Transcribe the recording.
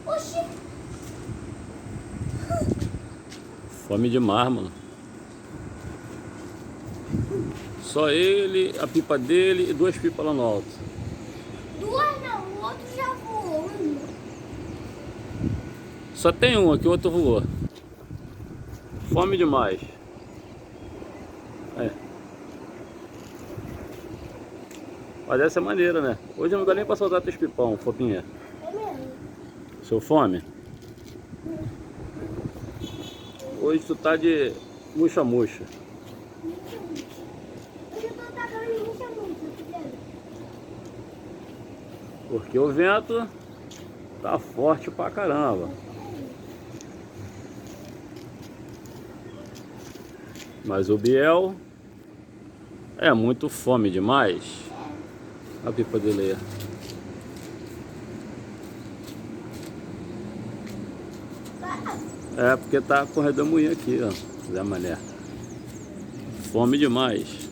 Oxi. Fome demais, mano. Só ele, a pipa dele e duas pipas lá no alto. Duas não, o outro já voou. Só tem um aqui, o outro voou. Fome demais. É. Mas essa é maneira, né? Hoje não dá nem pra soltar teus pipão, Fopinha. É mesmo? Seu fome? Hoje tu tá de murcha-murcha. Hoje eu tô atacando muita música, tá vendo? Porque o vento tá forte pra caramba. Mas o Biel é muito fome demais. A pipa dele aí. É porque tá com redemoinho aqui, ó. Zé Mané. Fome demais.